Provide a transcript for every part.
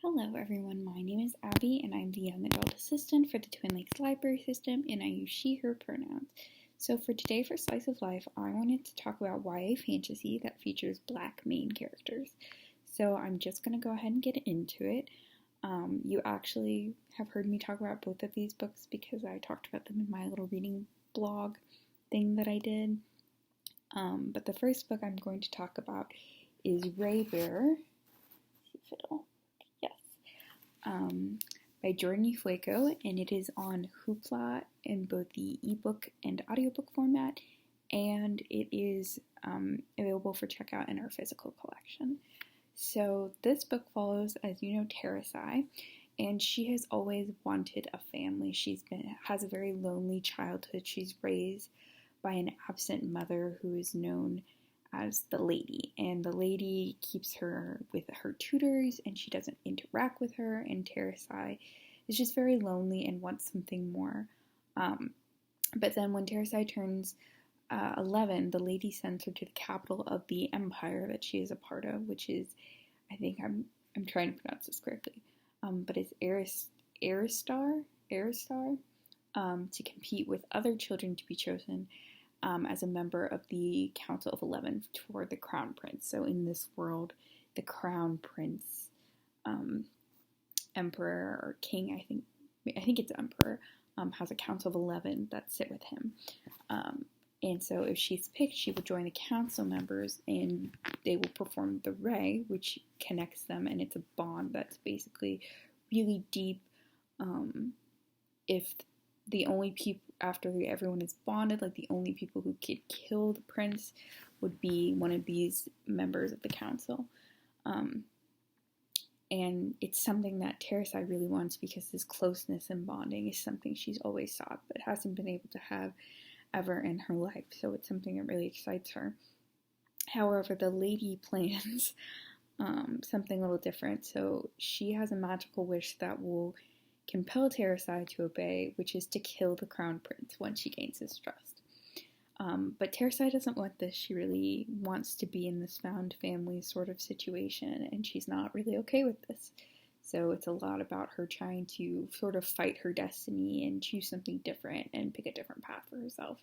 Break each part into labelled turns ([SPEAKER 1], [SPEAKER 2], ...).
[SPEAKER 1] Hello everyone, my name is Abby and I'm the Young Adult Assistant for the Twin Lakes Library System and I use she, her pronouns. So for today for Slice of Life, I wanted to talk about YA fantasy that features black main characters. So I'm just going to go ahead and get into it. You actually have heard me talk about both of these books because I talked about them in my little reading blog thing that I did. But the first book I'm going to talk about is Raybearer. See if it'll... by Jordan Ifueko, and it is on Hoopla in both the ebook and audiobook format, and it is available for checkout in our physical collection. So this book follows, as you know, Tracy, and she has always wanted a family. Has a very lonely childhood. She's raised by an absent mother who is known as the lady, and the lady keeps her with her tutors and she doesn't interact with her, and Tracy is just very lonely and wants something more. But then when Tracy turns 11, the lady sends her to the capital of the empire that she is a part of, which is, I think I'm trying to pronounce this correctly, but it's Aristar, to compete with other children to be chosen as a member of the Council of 11 for the Crown Prince. So in this world, the Crown Prince, Emperor or King, I think it's Emperor, has a Council of 11 that sit with him. And so if she's picked, she will join the council members and they will perform the Ray, which connects them, and it's a bond that's basically really deep. If the only people, after everyone is bonded, like the only people who could kill the prince would be one of these members of the council. And it's something that Tracy really wants because this closeness and bonding is something she's always sought but hasn't been able to have ever in her life. So it's something that really excites her. However, the lady plans something a little different. So she has a magical wish that will compel Tracy to obey, which is to kill the crown prince once she gains his trust. But Tracy doesn't want this. She really wants to be in this found family sort of situation, and she's not really okay with this. So it's a lot about her trying to sort of fight her destiny and choose something different and pick a different path for herself.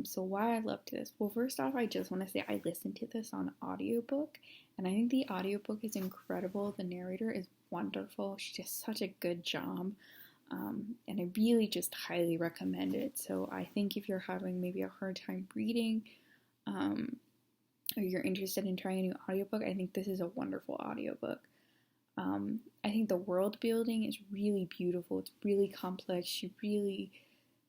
[SPEAKER 1] So why I loved this? Well, first off, I just want to say I listened to this on audiobook, and I think the audiobook is incredible. The narrator is wonderful. She does such a good job. And I really just highly recommend it. So I think if you're having maybe a hard time reading, or you're interested in trying a new audiobook, I think this is a wonderful audiobook. I think the world building is really beautiful. It's really complex.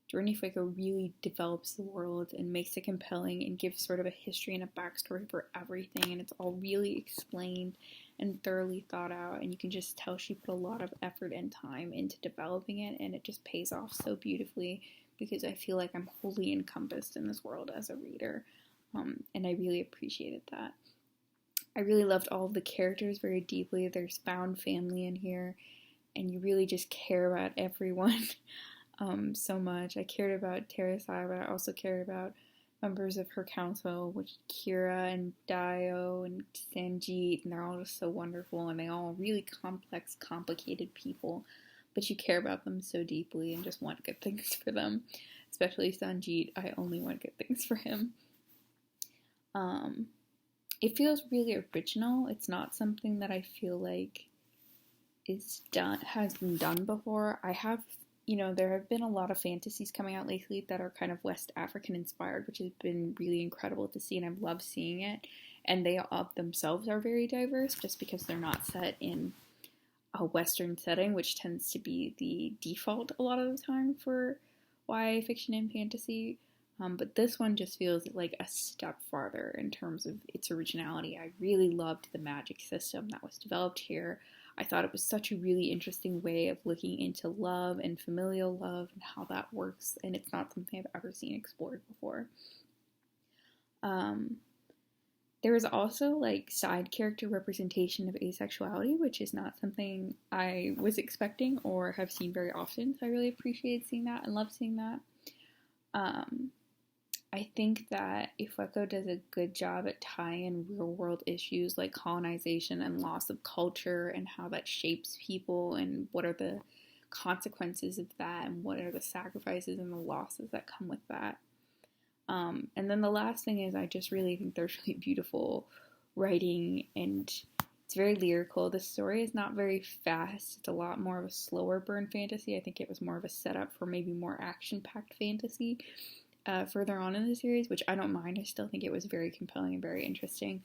[SPEAKER 1] Jordan Ifueko really develops the world and makes it compelling and gives sort of a history and a backstory for everything, and it's all really explained and thoroughly thought out, and you can just tell she put a lot of effort and time into developing it, and it just pays off so beautifully because I feel like I'm wholly encompassed in this world as a reader, and I really appreciated that. I really loved all of the characters very deeply. There's found family in here, and you really just care about everyone so much. I cared about Tracy, but I also cared about members of her council, which Kira and Dio and Sanjeet, and they're all just so wonderful, and they all really complex, complicated people, but you care about them so deeply and just want good things for them. Especially Sanjeet, I only want good things for him. It feels really original. It's not something that I feel like has been done before. There have been a lot of fantasies coming out lately that are kind of West African inspired, which has been really incredible to see, and I've loved seeing it. And they themselves are very diverse just because they're not set in a Western setting, which tends to be the default a lot of the time for YA fiction and fantasy. But this one just feels like a step farther in terms of its originality. I really loved the magic system that was developed here. I thought it was such a really interesting way of looking into love and familial love and how that works, and it's not something I've ever seen explored before. There was also side character representation of asexuality, which is not something I was expecting or have seen very often, so I really appreciated seeing that and loved seeing that. I think that Ifueko does a good job at tying in real world issues like colonization and loss of culture and how that shapes people and what are the consequences of that and what are the sacrifices and the losses that come with that. And then the last thing is I just really think there's really beautiful writing and it's very lyrical. The story is not very fast. It's a lot more of a slower burn fantasy. I think it was more of a setup for maybe more action-packed fantasy further on in the series, which I don't mind. I still think it was very compelling and very interesting.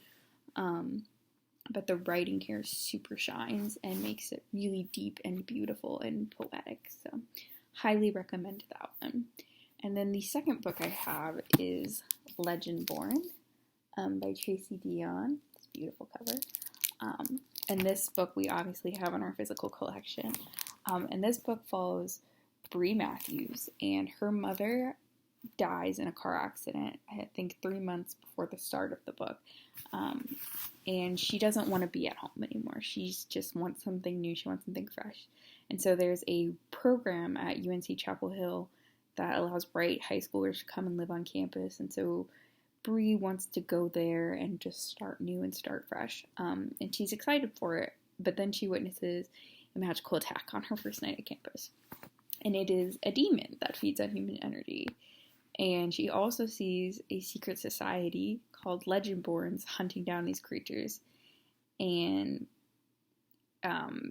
[SPEAKER 1] But the writing here super shines and makes it really deep and beautiful and poetic. So highly recommend that one. And then the second book I have is Legendborn by Tracy Deonn. It's a beautiful cover. And this book we obviously have in our physical collection. And this book follows Bree Matthews, and her mother dies in a car accident, I think 3 months before the start of the book. And she doesn't want to be at home anymore. She just wants something new. She wants something fresh. And so there's a program at UNC Chapel Hill that allows bright high schoolers to come and live on campus. And so Bree wants to go there and just start new and start fresh. And she's excited for it. But then she witnesses a magical attack on her first night at campus. And it is a demon that feeds on human energy. And she also sees a secret society called Legendborns hunting down these creatures. And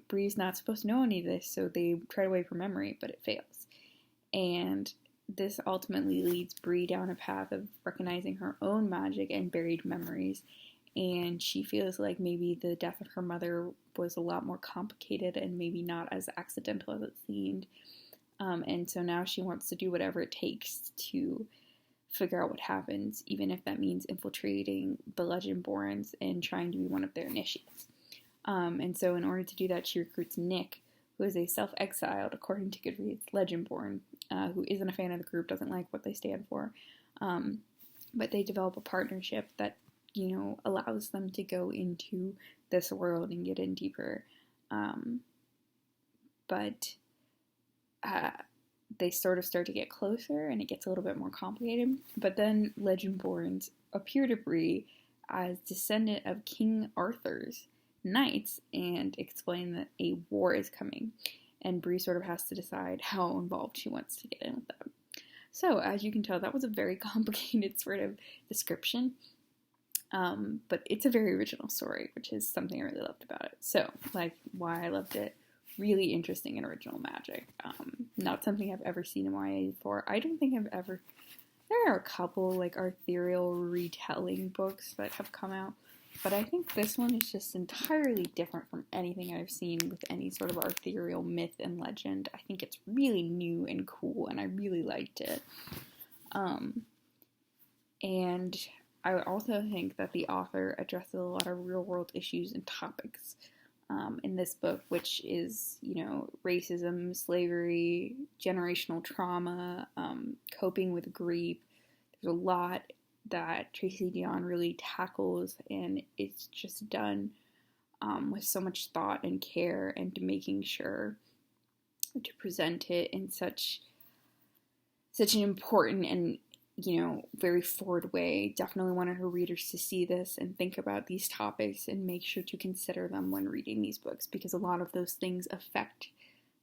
[SPEAKER 1] Bree's not supposed to know any of this, so they try to wipe her memory, but it fails. And this ultimately leads Bree down a path of recognizing her own magic and buried memories. And she feels like maybe the death of her mother was a lot more complicated and maybe not as accidental as it seemed. And so now she wants to do whatever it takes to figure out what happens, even if that means infiltrating the Legendborns and trying to be one of their initiates. And so in order to do that, she recruits Nick, who is a self-exiled, according to Goodreads, Legendborn, who isn't a fan of the group, doesn't like what they stand for. But they develop a partnership that, allows them to go into this world and get in deeper. But they sort of start to get closer, and it gets a little bit more complicated. But then Legendborns appear to Bree as descendant of King Arthur's knights and explain that a war is coming. And Bree sort of has to decide how involved she wants to get in with them. So, as you can tell, that was a very complicated sort of description. But it's a very original story, which is something I really loved about it. So, why I loved it. Really interesting and original magic. Not something I've ever seen in YA before. I don't think I've ever... There are a couple, ethereal retelling books that have come out, but I think this one is just entirely different from anything I've seen with any sort of ethereal myth and legend. I think it's really new and cool, and I really liked it. And I also think that the author addresses a lot of real-world issues and topics in this book, which is, racism, slavery, generational trauma, coping with grief. There's a lot that Tracy Deonn really tackles, and it's just done with so much thought and care and making sure to present it in such an important and very forward way. Definitely wanted her readers to see this and think about these topics and make sure to consider them when reading these books, because a lot of those things affect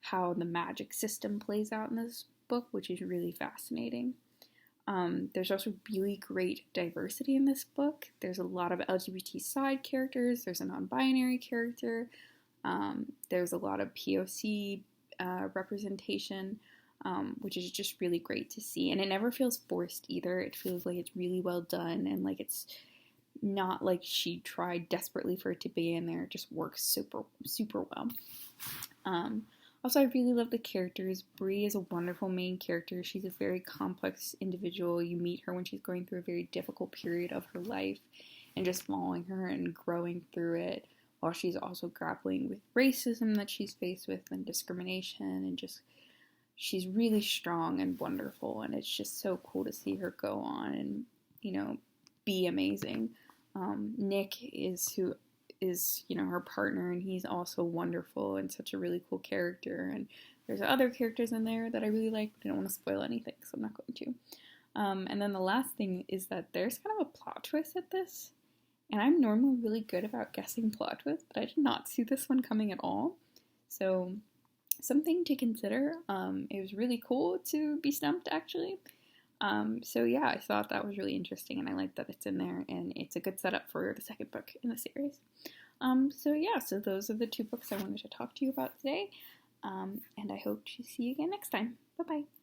[SPEAKER 1] how the magic system plays out in this book, which is really fascinating. There's also really great diversity in this book. There's a lot of LGBT side characters. There's a non-binary character. There's a lot of POC representation. Which is just really great to see. And it never feels forced either. It feels like it's really well done, and it's not like she tried desperately for it to be in there. It just works super, super well. Also, I really love the characters. Bree is a wonderful main character. She's a very complex individual. You meet her when she's going through a very difficult period of her life, and just following her and growing through it, while she's also grappling with racism that she's faced with, and discrimination, and just... She's really strong and wonderful, and it's just so cool to see her go on and, be amazing. Nick is her partner, and he's also wonderful and such a really cool character. And there's other characters in there that I really like, but I don't want to spoil anything, so I'm not going to. And then the last thing is that there's kind of a plot twist at this. And I'm normally really good about guessing plot twists, but I did not see this one coming at all. So something to consider. It was really cool to be stumped, actually. So yeah, I thought that was really interesting, and I like that it's in there, and it's a good setup for the second book in the series. So those are the 2 books I wanted to talk to you about today, and I hope to see you again next time. Bye-bye.